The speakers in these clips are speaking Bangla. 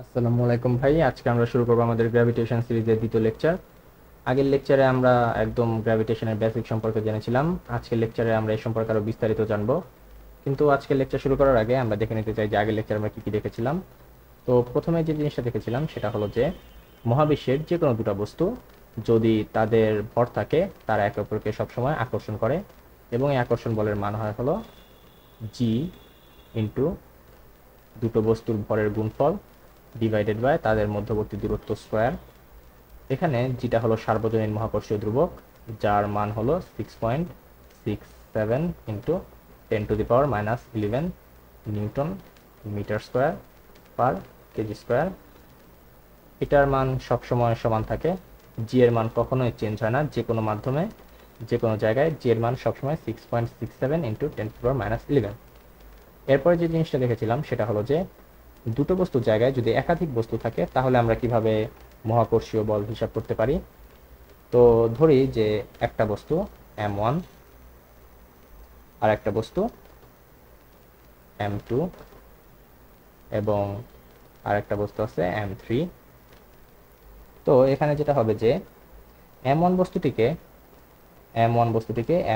আসসালামু আলাইকুম ভাই, আজকে আমরা শুরু করবো আমাদের গ্র্যাভিটেশন সিরিজের দ্বিতীয় লেকচার। আগের লেকচারে আমরা একদম গ্র্যাভিটেশনের বেসিক সম্পর্কে জেনেছিলাম। আজকের লেকচারে আমরা এই সম্পর্কে আরো বিস্তারিত জানবো। কিন্তু আজকের লেকচার শুরু করার আগে আমরা দেখে নিতে চাই যে আগের লেকচার আমরা কি কি দেখেছিলাম। তো প্রথমে যে জিনিসটা দেখেছিলাম সেটা হলো যে মহাবিশ্বের যে কোনো দুটো বস্তু যদি তাদের ভর থাকে তারা একে অপরকে সবসময় আকর্ষণ করে, এবং এই আকর্ষণ বলের মান হয় হলো জি ইন্টু দুটো বস্তুর ভরের গুণফল ডিভাইডেড বাই তাদের মধ্যবর্তী দূরত্ব স্কোয়ার। এখানে যেটা হলো সার্বজনীন মহাকর্ষীয় ধ্রুবক, যার মান হলো 6.67 into 10⁻⁻11 newton metre square per kg square. এটার মান সবসময় সমান থাকে। জি এর মান কখনোই চেঞ্জ হয় না, যে কোনো মাধ্যমে যে কোনো জায়গায় জি এর মান সবসময় 6.67 ইন্টু 10⁻11। এরপরে যে জিনিসটা দেখেছিলাম সেটা হলো যে দুটো বস্তুর জায়গায় যদি একাধিক বস্তু থাকে তাহলে আমরা কিভাবে মহাকর্ষীয় বল হিসাব করতে পারি। তো ধরি যে একটা বস্তু m1 আর একটা বস্তু m2 এবং আর একটা বস্তু আছে m3। তো এখানে যেটা হবে যে m1 বস্তুটিকে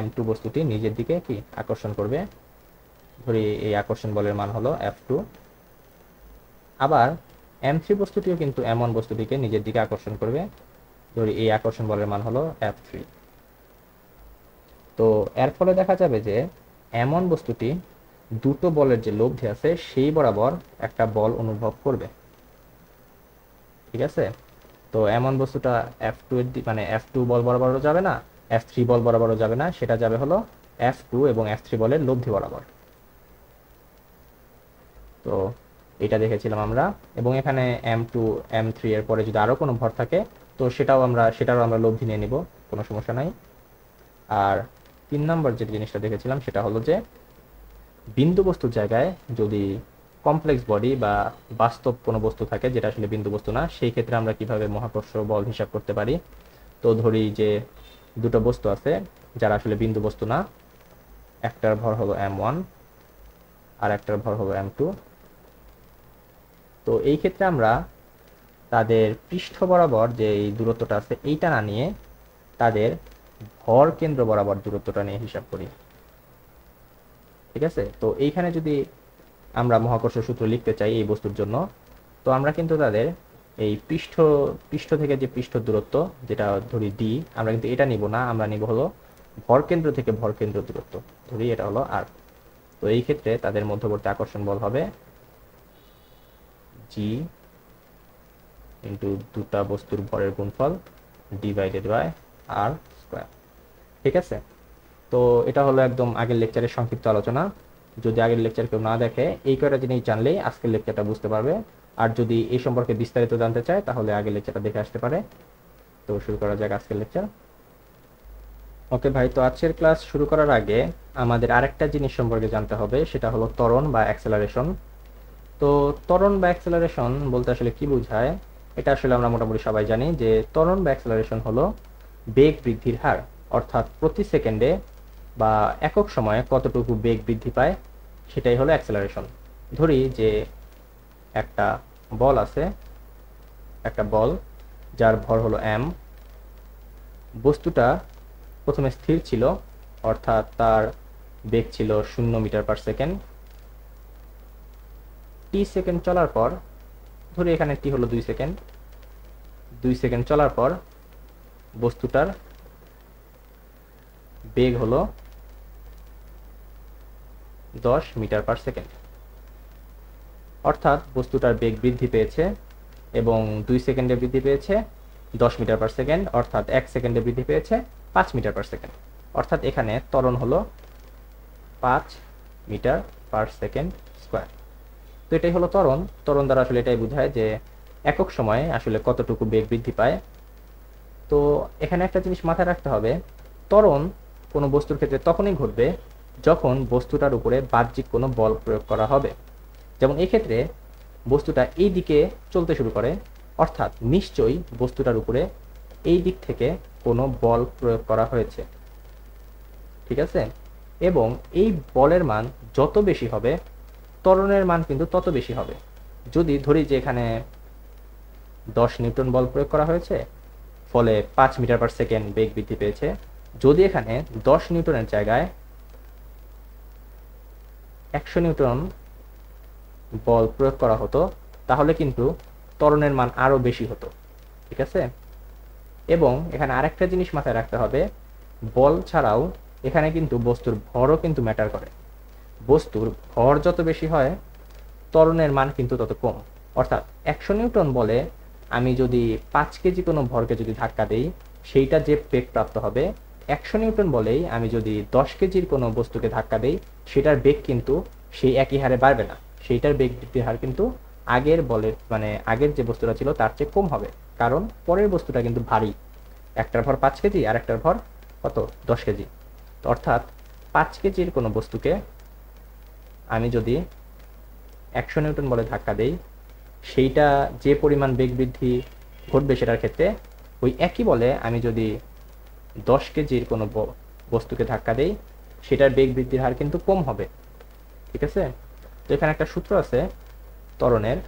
m2 বস্তুটি নিজের দিকে কি আকর্ষণ করবে। ধরি এই আকর্ষণ বলের মান হলো F2। আবার m3 বস্তুটিও কিন্তু m1 বস্তুটিকে নিজের দিকে আকর্ষণ করবে। ধরি এই আকর্ষণ বলের মান হলো F3। তো এর ফলে দেখা যাবে যে এমন বস্তুটি দুটো বলের যে লব্ধি আছে সেই বরাবর একটা বল অনুভব করবে। ঠিক আছে, তো এমন বস্তুটা F2 এর মানে F2 বল বরাবরও যাবে না, F3 বল বরাবরও যাবে না, সেটা যাবে হলো F2 এবং F3 বলের লব্ধি বরাবর। তো এটা দেখেছিলাম আমরা। এবং এখানে m2 m3 এর পরে যদি আরো কোনো ভর থাকে তো সেটারও আমরা লব্ধি নিয়ে নিব, কোনো সমস্যা নাই। আর 3 নম্বর যে জিনিসটা দেখেছিলাম সেটা হলো যে বিন্দু বস্তুর জায়গায় যদি কমপ্লেক্স বডি বা বাস্তব কোনো বস্তু থাকে যেটা আসলে বিন্দু বস্তু না, সেই ক্ষেত্রে আমরা কিভাবে মহাকর্ষ বল হিসাব করতে পারি। তো ধরি যে দুটো বস্তু আছে যারা আসলে বিন্দু বস্তু না, একটার ভর হলো m1 আর একটার ভর হলো m2। তো এই ক্ষেত্রে আমরা তাদের পৃষ্ঠ বরাবর যে এই দূরত্বটা আছে এইটা না নিয়ে তাদের ভর কেন্দ্র বরাবর দূরত্বটা নিয়ে হিসাব করি। ঠিক আছে, তো এইখানে যদি আমরা মহাকর্ষ সূত্র লিখতে চাই এই বস্তুর জন্য, তো আমরা কিন্তু তাদের এই পৃষ্ঠ পৃষ্ঠ থেকে যে পৃষ্ঠ দূরত্ব, যেটা ধরি ডি, আমরা কিন্তু এটা নিব না, আমরা নিব হলো ভরকেন্দ্র থেকে ভরকেন্দ্র দূরত্ব, ধরি এটা হলো আর। তো এই ক্ষেত্রে তাদের মধ্যবর্তী আকর্ষণ বল হবে জি ইন্টু দুটা বস্তুর ভরের গুণফল ডিভাইডেড বাই আর স্কোয়ার। ঠিক আছে, তো এটা হলো একদম আগের লেকচারের সংক্ষিপ্ত আলোচনা। যদি আগের লেকচার কেউ না দেখে এই কয়টা জিনিস জানলেই আজকের লেকচারটা বুঝতে পারবে। আর যদি এই সম্পর্কে বিস্তারিত জানতে চায় তাহলে আগের লেকচারটা দেখে আসতে পারে। তো শুরু করা যাক আজকের লেকচার। ওকে ভাই, তো আজকের ক্লাস শুরু করার আগে আমাদের আরেকটা জিনিস সম্পর্কে জানতে হবে, সেটা হলো ত্বরণ বা অ্যাক্সেলারেশন। তো ত্বরণ বা অ্যাক্সেলারেশন বলতে আসলে কি বোঝায়, এটা আসলে আমরা মোটামুটি সবাই জানি যে ত্বরণ বা অ্যাক্সেলারেশন হলো বেগ বৃদ্ধির হার, অর্থাৎ প্রতি সেকেন্ডে বা একক সময়ে কতটুকু বেগ বৃদ্ধি পায় সেটাই হলো অ্যাক্সেলারেশন। ধরি যে একটা বল আছে, একটা বল যার ভর হলো m, বস্তুটা প্রথমে স্থির ছিল, অর্থাৎ তার বেগ ছিল 0 মিটার পার সেকেন্ড। টি সেকেন্ড চলার পর, ধরি এখানে টি হলো 2 সেকেন্ড, 2 সেকেন্ড চলার পর বস্তুটার বেগ হলো 10 মিটার পার সেকেন্ড। অর্থাৎ বস্তুটার বেগ বৃদ্ধি পেয়েছে এবং 2 সেকেন্ডে বৃদ্ধি পেয়েছে 10 মিটার পার সেকেন্ড, অর্থাৎ 1 সেকেন্ডে বৃদ্ধি পেয়েছে 5 মিটার পার সেকেন্ড। অর্থাৎ এখানে ত্বরণ হলো 5 মিটার পার সেকেন্ড স্কোয়ার। তো এটাই হলো ত্বরণ। ত্বরণ দ্বারা আসলে এটাই বোঝায় যে একক সময়ে আসলে কতটুকু বেগ বৃদ্ধি পায়। তো এখানে একটা জিনিস মাথায় রাখতে হবে, ত্বরণ কোনো বস্তুর ক্ষেত্রে তখনই ঘটবে যখন বস্তুটার উপরে বাহ্যিক কোনো বল প্রয়োগ করা হবে। যেমন এই ক্ষেত্রে বস্তুটা এই দিকে চলতে শুরু করে, অর্থাৎ নিশ্চয়ই বস্তুটার উপরে এই দিক থেকে কোনো বল প্রয়োগ করা হয়েছে। ঠিক আছে, এবং এই বলের মান যত বেশি হবে ত্বরণের মান কিন্তু তত বেশি হবে। যদি ধরি যে এখানে 10 নিউটন বল প্রয়োগ করা হয়েছে, ফলে 5 মিটার পার সেকেন্ড বেগ বৃদ্ধি পেয়েছে। যদি এখানে 10 নিউটনের জায়গায় 100 নিউটন বল প্রয়োগ করা হতো, তাহলে কিন্তু ত্বরণের মান আরো বেশি হতো। ঠিক আছে? এবং এখানে আরেকটা জিনিস মাথায় রাখতে হবে, বল ছাড়াও এখানে কিন্তু বস্তুর ভরও কিন্তু ম্যাটার করে। বস্তুর ভর যত বেশি হয়, ত্বরণের মান কিন্তু তত কম। অর্থাৎ 100 নিউটন বলে আমি যদি 5 কেজি কোনো ভরকে যদি ধাক্কা দেই, সেইটা যে বেগ প্রাপ্ত হবে, 100 নিউটন বলেই আমি যদি 10 কেজির কোনো বস্তুকে ধাক্কা দেই, সেটার বেগ কিন্তু সেই একই হারে বাড়বে না। সেইটার বেগ বৃদ্ধির হার কিন্তু আগের বলের মানে আগের যে বস্তুটা ছিল তার চেয়ে কম হবে, কারণ পরের বস্তুটা কিন্তু ভারী। একটার ভর 5 কেজি আর একটার ভর কত? 10 কেজি। অর্থাৎ 5 কেজির কোনো বস্তুকে আমি যদি 100 নিউটন বলে ধাক্কা দেই, সেইটা যে পরিমাণ বেগ বৃদ্ধি ঘটবে সেটার ক্ষেত্রে ওই একই বলে আমি যদি 10 কেজির কোনো বস্তুকে ধাক্কা দেই, সেটার বেগ বৃদ্ধির হার কিন্তু কম হবে। ঠিক আছে? তো এখানে একটা সূত্র আছে ত্বরণের,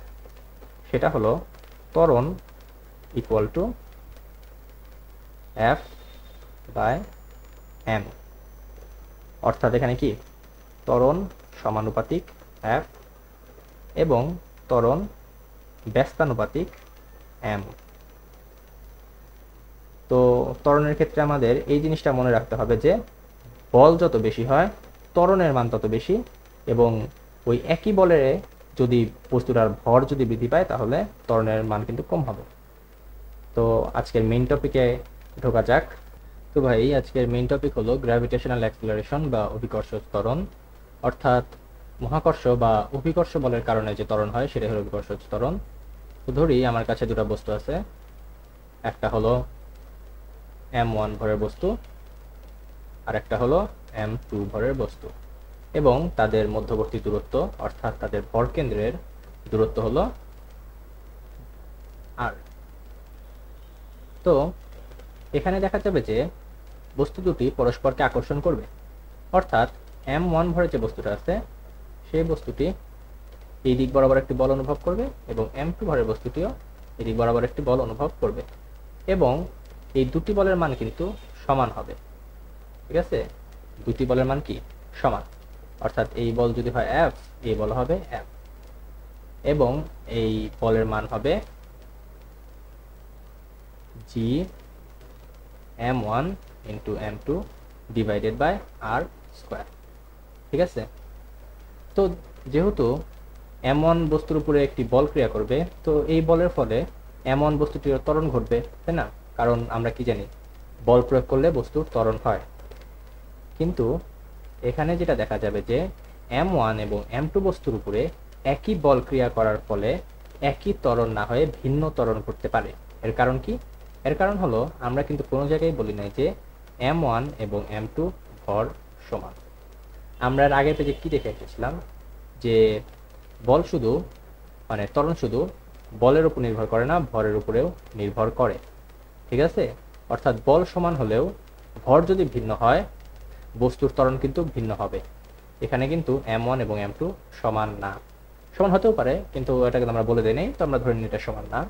সেটা হলো ত্বরণ equal to F by M. অর্থাৎ এখানে কি ত্বরণ সমানুপাতিক এফ এবং ত্বরণ ব্যস্তানুপাতিক এম। তো ত্বরণের ক্ষেত্রে আমাদের এই জিনিসটা মনে রাখতে হবে যে বল যত বেশি হয়, ত্বরণের মান তত বেশি, এবং ওই একই বলে যদি বস্তুটার ভর যদি বৃদ্ধি পায়, তাহলে ত্বরণের মান কিন্তু কম হবে। তো আজকের মেইন টপিকে ঢোকা যাক। তো ভাই, আজকের মেইন টপিক হলো গ্র্যাভিটেশনাল অ্যাক্সিলারেশন বা অভিকর্ষ ত্বরণ। অর্থাৎ মহাকর্ষ বা অভিকর্ষ বলের কারণে যে ত্বরণ হয় সেটা হলো অভিকর্ষ ত্বরণ। তো ধরি আমার কাছে দুটো বস্তু আছে, একটা হলো m1 ভরের বস্তু আর একটা হলো m2 ভরের বস্তু, এবং তাদের মধ্যবর্তী দূরত্ব অর্থাৎ তাদের ভরকেন্দ্রের দূরত্ব হলো r। তো এখানে দেখা যাবে যে বস্তু দুটি পরস্পরকে আকর্ষণ করবে। অর্থাৎ m1 ভরের যে বস্তুটা আছে সেই বস্তুটি এই দিক বরাবর একটি বল অনুভব করবে, এবং m2 ভরের বস্তুটিও এই দিক বরাবর একটি বল অনুভব করবে, এবং এই দুটি বলের মান কিন্তু সমান হবে। ঠিক আছে? দুটি বলের মান কি সমান, অর্থাৎ এই বল যদি হয় F, এই বল হবে F, এবং এই বলের মান হবে G m1 into m2 divided by r square. ঠিক আছে? তো যেহেতু m1 বস্তুর উপরে একটি বল ক্রিয়া করবে, তো এই বলের ফলে m1 বস্তুটির ত্বরণ ঘটবে, তাই না? কারণ আমরা কি জানি, বল প্রয়োগ করলে বস্তুর ত্বরণ হয়। কিন্তু এখানে যেটা দেখা যাবে যে m1 এবং m2 বস্তুর উপরে একই বল ক্রিয়া করার ফলে একই ত্বরণ না হয়ে ভিন্ন ত্বরণ ঘটতে পারে। এর কারণ কি? এর কারণ হলো আমরা কিন্তু কোনো জায়গায় বলি নাই যে m1 এবং m2 ভর সমান। আমরা এর আগের পেজে কি দেখে এসেছিলাম যে বল শুধু মানে ত্বরণ শুধু বলের উপর নির্ভর করে না, ভরের উপরেও নির্ভর করে। ঠিক আছে? অর্থাৎ বল সমান হলেও ভর যদি ভিন্ন হয়, বস্তুর ত্বরণ কিন্তু ভিন্ন হবে। এখানে কিন্তু m1 এবং m2 সমান না। সমান হতেও পারে, কিন্তু এটাকে আমরা বলে দিই নাই, তো আমরা ধরে নিই এটা সমান না।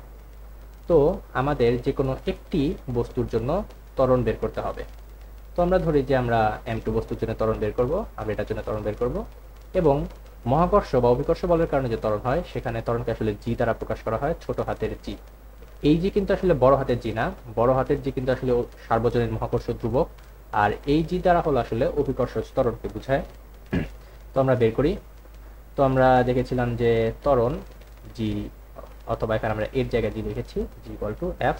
তো আমাদের যে কোনো একটি বস্তুর জন্য ত্বরণ বের করতে হবে। তো আমরা ধরি যে আমরা m2 বস্তুর জন্য ত্বরণ বের করব, আমরা এটার জন্য ত্বরণ বের করব, এবং মহাকর্ষ বা অভিকর্ষ বলের কারণে যে ত্বরণ হয়, সেখানে ত্বরণকে আসলে জি দ্বারা প্রকাশ করা হয়, ছোট হাতের জি। এই জি কিন্তু আসলে বড় হাতের জি না, বড় হাতের জি কিন্তু আসলে সার্বজনীন মহাকর্ষ ধ্রুবক, আর এই জি দ্বারা হলো আসলে অভিকর্ষ ত্বরণকে বোঝায়। তো আমরা বের করি। তো আমরা দেখেছিলাম যে ত্বরণ জি, অথবা এখানে আমরা এর জায়গায় জি লিখেছি, G equal to F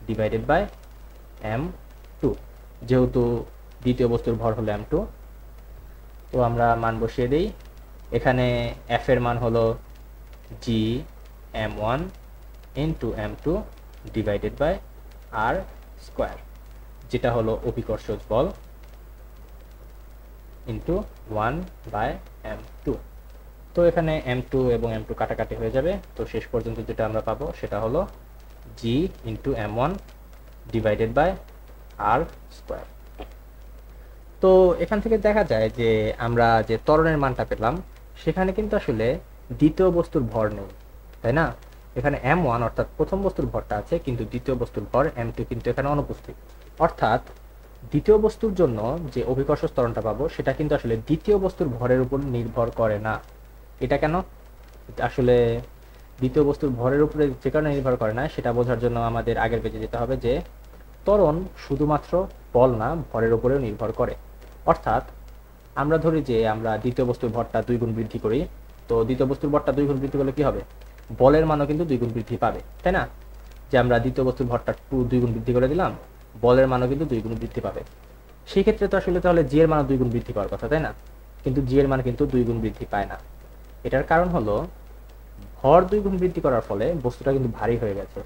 divided by m2, যেহেতু দ্বিতীয় বস্তুর ভর হলো m2। তো আমরা মান বসিয়ে দিই। এখানে f এর মান হলো g m1 into m2 divided by r square, যেটা হলো অভিকর্ষজ বল, ইন্টু 1 বাই m2। তো এখানে m2 এবং m2 কাটাকাটি হয়ে যাবে। তো শেষ পর্যন্ত যেটা আমরা পাবো সেটা হলো g into m1 divided by r square. তো এখান থেকে দেখা যায় যে আমরা যে ত্বরণের মানটা পেলাম, সেখানে কিন্তু আসলে দ্বিতীয় বস্তুর ভর নেই। তাই না? এখানে m1 অর্থাৎ প্রথম বস্তুর ভরটা আছে, কিন্তু দ্বিতীয় বস্তুর ভর m2 কিন্তু এখানে অনুপস্থিত। অর্থাৎ দ্বিতীয় বস্তুর জন্য যে অভিকর্ষ ত্বরণটা পাবো সেটা কিন্তু আসলে দ্বিতীয় বস্তুর ভরের উপর নির্ভর করে না। এটা কেন? আসলে দ্বিতীয় বস্তুর ভরের উপরে যে কারণে নির্ভর করে না সেটা বোঝার জন্য আমাদের আগের পেজে যেতে হবে যে ত্বরণ শুধুমাত্র বল না, ভরের উপরেও নির্ভর করে। অর্থাৎ আমরা ধরি যে আমরা দ্বিতীয় বস্তুর ভরটা 2 গুণ বৃদ্ধি করি, তো দ্বিতীয় বস্তুর ভরটা 2 গুণ বৃদ্ধি করলে কি হবে? বলের মানও কিন্তু 2 গুণ বৃদ্ধি পাবে, তাই না? যে আমরা দ্বিতীয় বস্তুর ভরটা 2 গুণ বৃদ্ধি করে দিলাম, বলের মানও কিন্তু 2 গুণ বৃদ্ধি পাবে। সেই ক্ষেত্রে তো আসলে তাহলে জি এর মানও 2 গুণ বৃদ্ধি পাওয়ার কথা, তাই না? কিন্তু জি এর মান কিন্তু 2 গুণ বৃদ্ধি পায় না। এটার কারণ হলো ভর 2 গুণ বৃদ্ধি করার ফলে বস্তুটা কিন্তু ভারী হয়ে গেছে।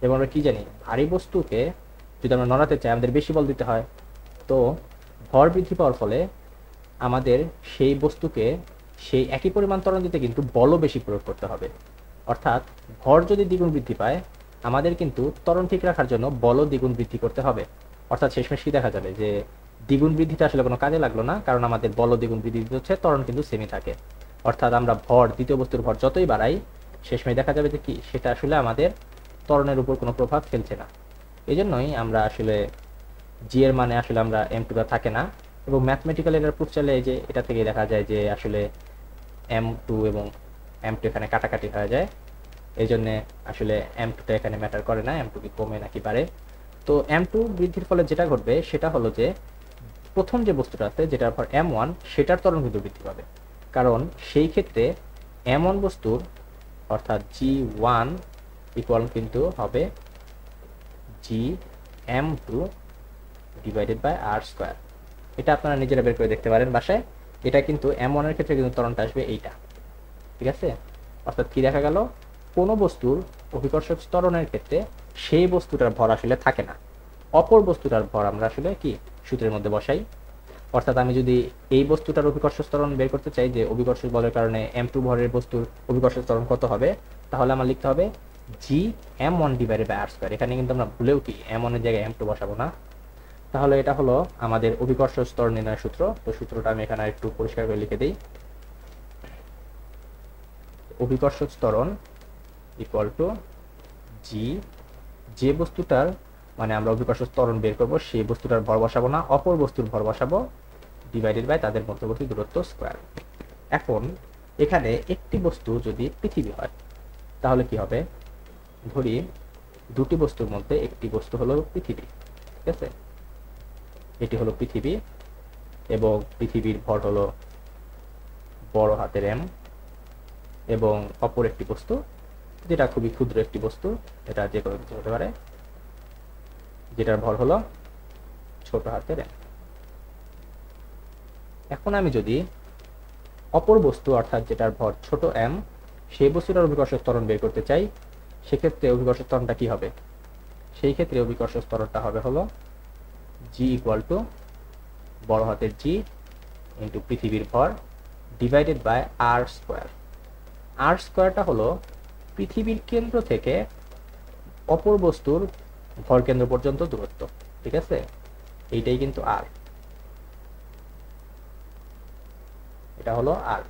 এবং আমরা কি জানি, ভারী বস্তুকে যদি আমরা নড়াতে চাই আমাদের বেশি বল দিতে হয়। তো ভর বৃদ্ধি পাওয়ার ফলে আমাদের সেই বস্তুকে সেই একই পরিমাণ ত্বরণ দিতে কিন্তু বলও বেশি প্রয়োগ করতে হবে। অর্থাৎ ভর যদি দ্বিগুণ বৃদ্ধি পায়, আমাদের কিন্তু ত্বরণ ঠিক রাখার জন্য বলও দ্বিগুণ বৃদ্ধি করতে হবে। অর্থাৎ শেষমেশ কি দেখা যাবে যে দ্বিগুণ বৃদ্ধিটা আসলে কোনো কাজে লাগলো না, কারণ আমাদের বলও দ্বিগুণ বৃদ্ধি হচ্ছে, ত্বরণ কিন্তু সেমই থাকে। অর্থাৎ আমরা ভর, দ্বিতীয় বস্তুর ভর যতই বাড়াই, শেষমেশ দেখা যাবে যে কি সেটা আসলে আমাদের ত্বরণের উপর কোনো প্রভাব ফেলছে না। এই জন্যই আমরা আসলে জি এর মানে আসলে আমরা m2 থাকে না। এবং ম্যাথমেটিক্যাল এটার প্রুফ চাইলে এই যে এটা থেকে দেখা যায় যে আসলে m2 এবং m2 এখানে কাটাকাটি হয়ে যায়। এই জন্য আসলে m2টা এখানে ম্যাটার করে না, m2 কি কমে নাকি বাড়ে। তো m2 বৃদ্ধির ফলে যেটা ঘটবে সেটা হলো যে প্রথম যে বস্তুটা আছে যেটার ভর m1 সেটার ত্বরণ কিন্তু বৃদ্ধি পাবে। কারণ সেই ক্ষেত্রে m1 বস্তুর অর্থাৎ g1 ইকুয়াল কিন্তু হবে gm2 divided by r square. এটা আপনারা নিজেরা বের করে দেখতে পারেন বাসায়। এটা কিন্তু m1 এর ক্ষেত্রে কিন্তু ত্বরণটা আসবে এইটা, ঠিক আছে? অর্থাৎ কি দেখা গেল, কোনো বস্তুর অভিকর্ষজ ত্বরণের ক্ষেত্রে সেই বস্তুটার ভর আসলে থাকে না, অপর বস্তুটার ভর আমরা আসলে কি সূত্রের মধ্যে বসাই। অর্থাৎ আমি যদি এই বস্তুটার অভিকর্ষ ত্বরণ বের করতে চাই যে অভিকর্ষ বলের কারণে m2 ভরের বস্তুর অভিকর্ষ ত্বরণ কত হবে, তাহলে আমার লিখতে হবে gm1 divided by r square. এখানে কিন্তু আমরা ভুলেও কি m1 এর জায়গায় m2 বসাবো না। তাহলে এটা হলো আমাদের অভিকর্ষ ত্বরণ নির্ণয়ের সূত্র। তো সূত্রটা আমি এখানে একটু পরিষ্কার করে লিখে দিই। অভিকর্ষ ত্বরণ ইকুয়াল টু জি, যে বস্তুটার মানে আমরা অভিকর্ষ ত্বরণ বের করব সেই বস্তুটার ভর বসাবো না, অপর বস্তুর ভর বসাবো, ডিভাইডেড বাই তাদের মধ্যবর্তী দূরত্ব স্কয়ার। এখন এখানে একটি বস্তু যদি পৃথিবী হয় তাহলে কি হবে? ধরি দুটি বস্তুর মধ্যে একটি বস্তু হলো পৃথিবী, ঠিক আছে? এটি হলো পৃথিবী এবং পৃথিবীর ভর হলো বড় হাতের m, এবং অপর একটি বস্তু যেটা খুবই ক্ষুদ্র একটি বস্তু, এটা যে কোনো কিছু হতে পারে, যেটার ভর হলো ছোট হাতের m। এখন আমি যদি অপর বস্তু অর্থাৎ যেটার ভর ছোট m সেই বস্তুটার অভিকর্ষ ত্বরণ বের করতে চাই, সেক্ষেত্রে অভিকর্ষ ত্বরণটা কি হবে? সেই ক্ষেত্রে অভিকর্ষ ত্বরণটা হবে হলো g ইকুয়াল টু বড় হাতের g ইন্টু পৃথিবীর ভর divided by r square. r স্কয়ারটা হলো পৃথিবীর কেন্দ্র থেকে অপর বস্তুর ভর কেন্দ্র পর্যন্ত দূরত্ব, ঠিক আছে? এইটাই কিন্তু r, এটা হলো r।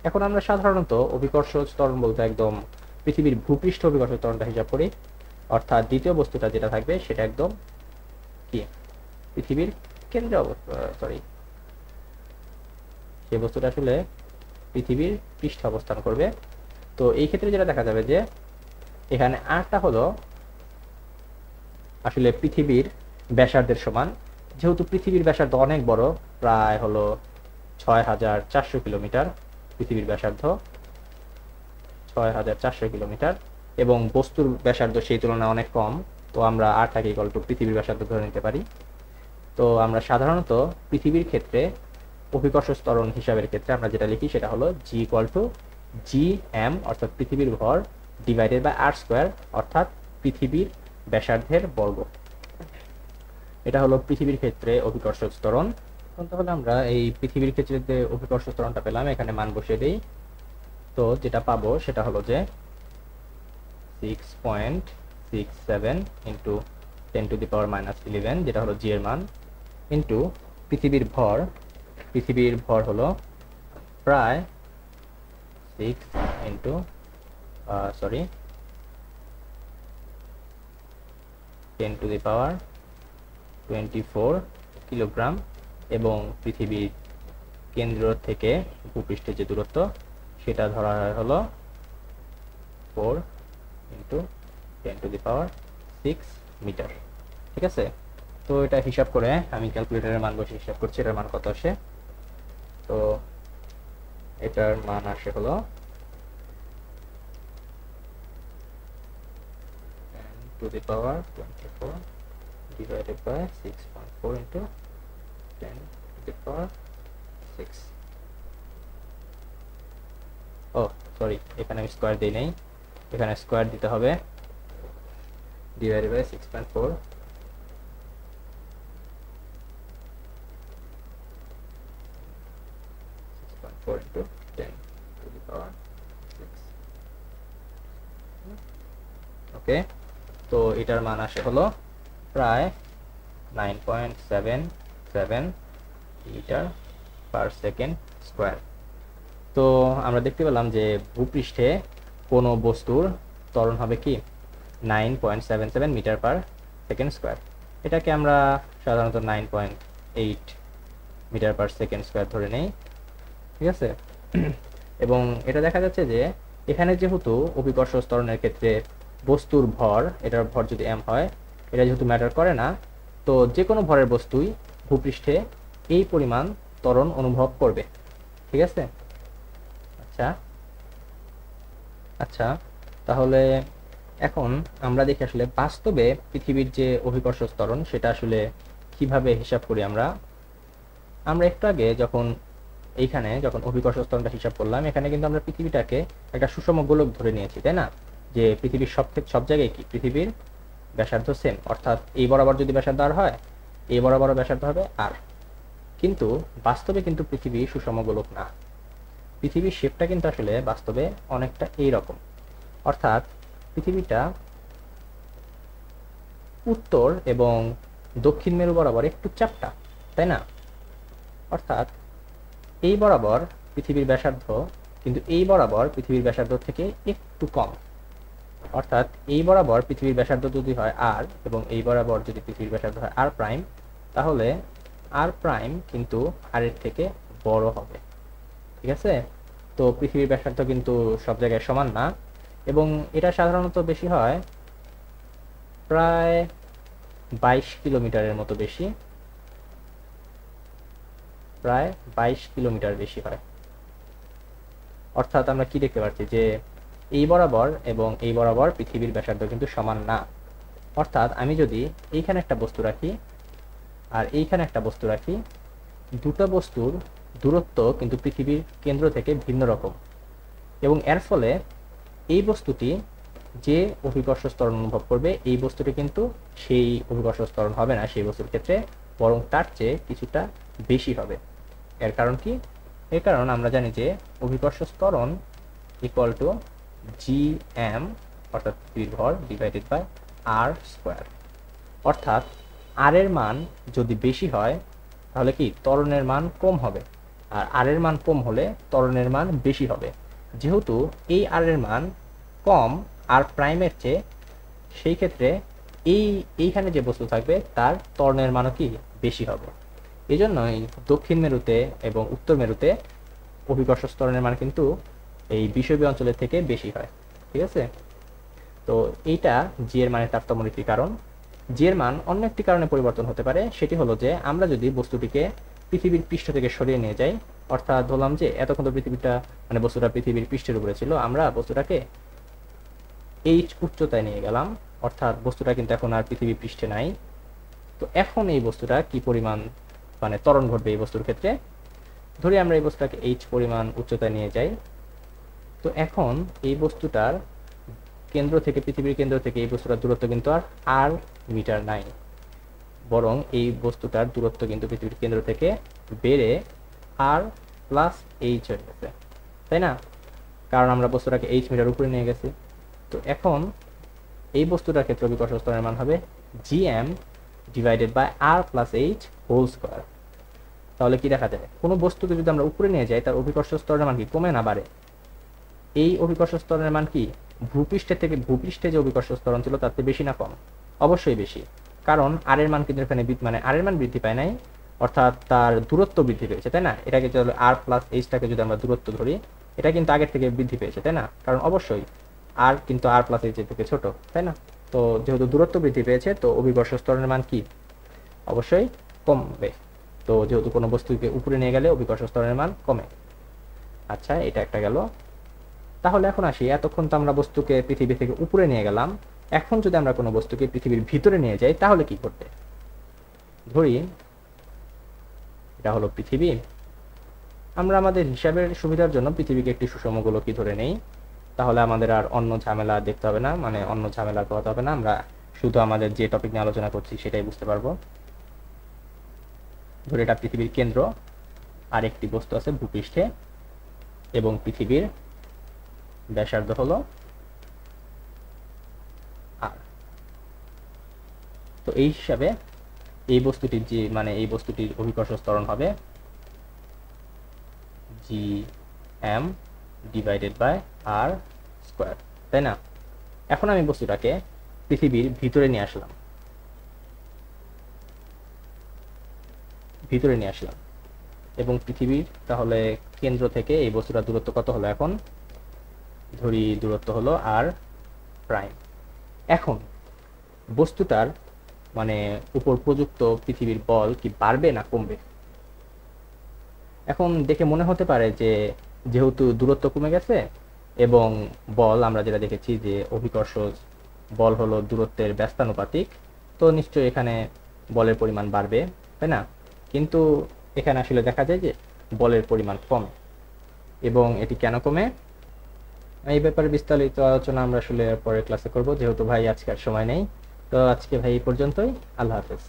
এখন আমরা সাধারণত অভিকর্ষ ত্বরণ বলতে একদম পৃথিবীর ভূপৃষ্ঠ অভিকর্ষ ত্বরণটা হিসাব করি। অর্থাৎ দ্বিতীয় বস্তুটা যেটা থাকবে সেটা একদম কি পৃথিবীর কেন্দ্রে সরি, সেই বস্তুটা আসলে পৃথিবীর পৃষ্ঠে অবস্থান করবে। তো এই ক্ষেত্রে যেটা দেখা যাবে যে এখানে rটা হলো আসলে পৃথিবীর ব্যাসার্ধের সমান। যেহেতু পৃথিবীর ব্যাসার্ধ অনেক বড়, প্রায় হলো 6400 কিলোমিটার পৃথিবীর ব্যাসার্ধ, 6400 কিলোমিটার, এবং বস্তুর ব্যাসার্ধ সেই তুলনায় অনেক কম। তো আমরা rটাকে ইকুয়াল টু পৃথিবীর ব্যাসার্ধ ধরে নিতে পারি। তো আমরা সাধারণত পৃথিবীর ক্ষেত্রে অভিকর্ষ ত্বরণ হিসাবের ক্ষেত্রে আমরা যেটা লিখি সেটা হলো g ইকুয়াল টু gm অর্থাৎ পৃথিবীর ভর ডিভাইডেড বাই r স্কয়ার অর্থাৎ পৃথিবীর ব্যাসার্ধের বর্গ। এটা হলো পৃথিবীর ক্ষেত্রে অভিকর্ষ ত্বরণ। তাহলে আমরা এই পৃথিবীর ক্ষেত্রে যে অভিকর্ষ ত্বরণটা পেলাম এখানে মান বসিয়ে দেই। তো যেটা পাবো সেটা হলো যে 6.67 ইন্টু 10⁻⁻11 যেটা হলো জি এর মান, ইন্টু পৃথিবীর ভর হলো প্রায় 6 ইন্টু সরি 10⁻24 কিলোগ্রাম, এবং পৃথিবীর কেন্দ্র থেকে ভূপৃষ্ঠের যে দূরত্ব সেটা ধরা হয় হলো 4 × 10⁶ মিটার। ঠিক আছে, তো এটা হিসাব করে আমি ক্যালকুলেটরের মান বসে হিসাব করছি এটার মান কত আসে। তো এটার মান আসে হলো 10⁻24 divided by 6.4 into 10⁶। O sorry, এখানে আমি স্কোয়ার দিই নাই, এখানে স্কোয়ার দিতে হবে, divided by 6.4 into 10⁶। ওকে, তো এটার মান আসে হলো প্রায় 9.77 লিটার পার সেকেন্ড স্কোয়ার। তো আমরা দেখতে পেলাম যে ভূপৃষ্ঠে কোনো বস্তুর ত্বরণ হবে কি 9.77 মিটার পার সেকেন্ড স্কোয়ার। এটাকে আমরা সাধারণত 9.8 মিটার পার সেকেন্ড স্কোয়ার ধরে নেই। ঠিক আছে, এবং এটা দেখা যাচ্ছে যে এখানে যেহেতু অভিকর্ষ ত্বরণের ক্ষেত্রে বস্তুর ভর, এটার ভর যদি m হয়, এটা যেহেতু ম্যাটার করে না, তো যে কোনো ভরের বস্তুই ভূপৃষ্ঠে এই পরিমাণ ত্বরণ অনুভব করবে। ঠিক আছে, আচ্ছা আচ্ছা, তাহলে এখন আমরা দেখি আসলে বাস্তবে পৃথিবীর যে অভিকর্ষ ত্বরণ সেটা আসলে কিভাবে হিসাব করি। আমরা একটু আগে যখন অভিকর্ষ ত্বরণটা হিসাব করলাম, এখানে কিন্তু আমরা পৃথিবীটাকে একটা সুষম গোলক ধরে নিয়েছি, তাই না? যে পৃথিবীর সব জায়গায় কি পৃথিবীর ব্যাসার্ধ সেম, অর্থাৎ এই বরাবর যদি ব্যাসার্ধ আর হয়, এই বরাবর ব্যাসার্ধ হবে আর। কিন্তু বাস্তবে কিন্তু পৃথিবী সুষম গোলক না। পৃথিবীর শেপটা কিন্তু আসলে বাস্তবে অনেকটা এইরকম, অর্থাৎ পৃথিবীটা উত্তর এবং দক্ষিণ মেরু বরাবর একটু চাপটা, তাই না? অর্থাৎ এই বরাবর পৃথিবীর ব্যাসার্ধ, কিন্তু এই বরাবর পৃথিবীর ব্যাসার্ধ থেকে একটু কম। অর্থাৎ এই বরাবর পৃথিবীর ব্যাসার্ধ যদি হয় আর, এবং এই বরাবর যদি পৃথিবীর ব্যাসার্ধ হয় আর প্রাইম, তাহলে আর প্রাইম কিন্তু আর এর থেকে বড় হবে। ঠিক আছে, তো পৃথিবীর ব্যাসার্ধ কিন্তু সব জায়গায় সমান না, এবং এটা সাধারণত বেশি হয় প্রায় 22 কিলোমিটারের মতো বেশি, প্রায় 22 কিলোমিটার বেশি হয়। অর্থাৎ আমরা কি দেখতে পাচ্ছি যে এই বরাবর এবং এই বরাবর পৃথিবীর ব্যাসার্ধ কিন্তু সমান না। অর্থাৎ আমি যদি এইখানে একটা বস্তু রাখি আর এইখানে একটা বস্তু রাখি, দুটো বস্তুর দূরত্ব কিন্তু পৃথিবীর কেন্দ্র থেকে ভিন্ন রকম, এবং এর ফলে এই বস্তুটি যে অভিকর্ষ ত্বরণ অনুভব করবে, এই বস্তুটি কিন্তু সেই অভিকর্ষ ত্বরণ হবে না সেই বস্তুর ক্ষেত্রে, বরং তার চেয়ে কিছুটা বেশি হবে। এর কারণ কি? এর কারণ আমরা জানি যে অভিকর্ষ ত্বরণ ইকুয়াল টু gm, অর্থাৎ পৃথিবীর ভর, ডিভাইডেড বাই r স্কোয়ার। অর্থাৎ r এর মান যদি বেশি হয় তাহলে কি ত্বরণের মান কম হবে, আর r এর মান কম হলে ত্বরণের মান বেশি হবে। যেহেতু এই r এর মান কম r প্রাইমের চেয়ে, সেই ক্ষেত্রে এইখানে যে বস্তু থাকবে তার ত্বরণের মানও কি বেশি হবে। এই জন্যই দক্ষিণ মেরুতে এবং উত্তর মেরুতে অভিকর্ষ ত্বরণের মান কিন্তু এই বিষুবীয় অঞ্চলের থেকে বেশি হয়। ঠিক আছে, তো এইটা জি এর মানের তারতম্য নীতির কারণ। জি এর মান অন্য একটি কারণে পরিবর্তন হতে পারে, সেটি হলো যে আমরা যদি বস্তুটিকে পৃথিবীর পৃষ্ঠ থেকে সরিয়ে নিয়ে যাই, অর্থাৎ ধরলাম যে এতক্ষণ তো পৃথিবীটা বস্তুটা পৃথিবীর পৃষ্ঠের উপরে ছিল, আমরা বস্তুটাকে এইচ উচ্চতায় নিয়ে গেলাম, অর্থাৎ বস্তুটা কিন্তু এখন আর পৃথিবী পৃষ্ঠে নাই। তো এখন এই বস্তুটা কি পরিমাণ ত্বরণ ঘটবে এই বস্তুর ক্ষেত্রে, ধরি আমরা এই বস্তুটাকে এইচ পরিমাণ উচ্চতায় নিয়ে যাই, তো এখন এই বস্তুটার কেন্দ্র থেকে, পৃথিবীর কেন্দ্র থেকে এই বস্তুটার দূরত্ব কিন্তু আর মিটার নাই, বরং এই বস্তুটার দূরত্ব কিন্তু পৃথিবীর কেন্দ্র থেকে বেড়ে আর প্লাস এইচ হয়ে গেছে, তাই না? কারণ আমরা বস্তুটাকে এইচ মিটার উপরে নিয়ে গেছি। তো এখন এই বস্তুটার ক্ষেত্রে অভিকর্ষ ত্বরণের মান হবে gm divided by r plus H whole square. তাহলে কি দেখা যায়, কোনো বস্তুকে যদি আমরা উপরে নিয়ে যাই তার অভিকর্ষ ত্বরণের মান কি কমে না বাড়ে? এই অভিকর্ষ ত্বরণের মান কি ভূপৃষ্ঠে যে অভিকর্ষ ত্বরণ ছিল তার থেকে বেশি না কম? অবশ্যই বেশি, কারণ আর এর মান কিন্তু এখানে মানে আর এর মান বৃদ্ধি পায় নাই, অর্থাৎ তার দূরত্ব বৃদ্ধি পেয়েছে, তাই না? এটাকে যদি আর প্লাস এইচটাকে যদি আমরা দূরত্ব ধরি, এটা কিন্তু আগের থেকে বৃদ্ধি পেয়েছে, তাই না? কারণ অবশ্যই আর কিন্তু আর প্লাস এইচ এর থেকে ছোট, তাই না? তো যেহেতু দূরত্ব বৃদ্ধি পেয়েছে, তো অভিকর্ষ ত্বরণের মান কি? অবশ্যই কমবে। তো যেহেতু কোনো বস্তুকে উপরে নিয়ে গেলে অভিকর্ষ ত্বরণের মান কমে। আচ্ছা, এটা একটা গেল। তাহলে এখন আসি, এতক্ষণ তো আমরা বস্তুকে পৃথিবী থেকে উপরে নিয়ে গেলাম, এখন যদি আমরা কোনো বস্তুকে পৃথিবীর ভিতরে নিয়ে যাই তাহলে কি করতে? ধরি এটা হলো পৃথিবী, আমরা আমাদের হিসাবের সুবিধার জন্য পৃথিবীকে একটি সুষম গোলকই ধরে নেই, তাহলে আমাদের আর অন্য ঝামেলা দেখতে হবে না, মানে অন্য ঝামেলা করতে হবে না, আমরা শুধু আমাদের যে টপিক নিয়ে আলোচনা করছি সেটাই বুঝতে পারবো। ধরে এটা পৃথিবীর কেন্দ্র, আর একটি বস্তু আছে ভূপৃষ্ঠে, এবং পৃথিবীর ব্যাসার্ধ হলো আর। তো এই হিসাবে এই বস্তুটির যে মানে এই বস্তুটির অভিকর্ষ ত্বরণ হবে G M divided by R square, তাই না? এখন আমি বস্তুটাকে পৃথিবীর ভিতরে নিয়ে আসলাম, এবং পৃথিবীর তাহলে কেন্দ্র থেকে এই বস্তুটার দূরত্ব কত হলো? এখন ধরি দূরত্ব হলো আর প্রাইম। এখন বস্তুটার মানে উপর প্রযুক্ত পৃথিবীর বল কি বাড়বে না কমবে? এখন দেখে মনে হতে পারে যে যেহেতু দূরত্ব কমে গেছে এবং বল আমরা যেটা দেখেছি যে অভিকর্ষ বল হলো দূরত্বের ব্যস্তানুপাতিক, তো নিশ্চয়ই এখানে বলের পরিমাণ বাড়বে, তাই না? কিন্তু এখানে আসলে দেখা যায় যে বলের পরিমাণ কমে। এবং এটি কেন কমে, এই ব্যাপারে বিস্তারিত আলোচনা আমরা আসলে পরের ক্লাসে করব, যেহেতু ভাই আজকে আর সময় নেই। তো আজকে ভাই এই পর্যন্তই। আল্লাহ হাফেজ।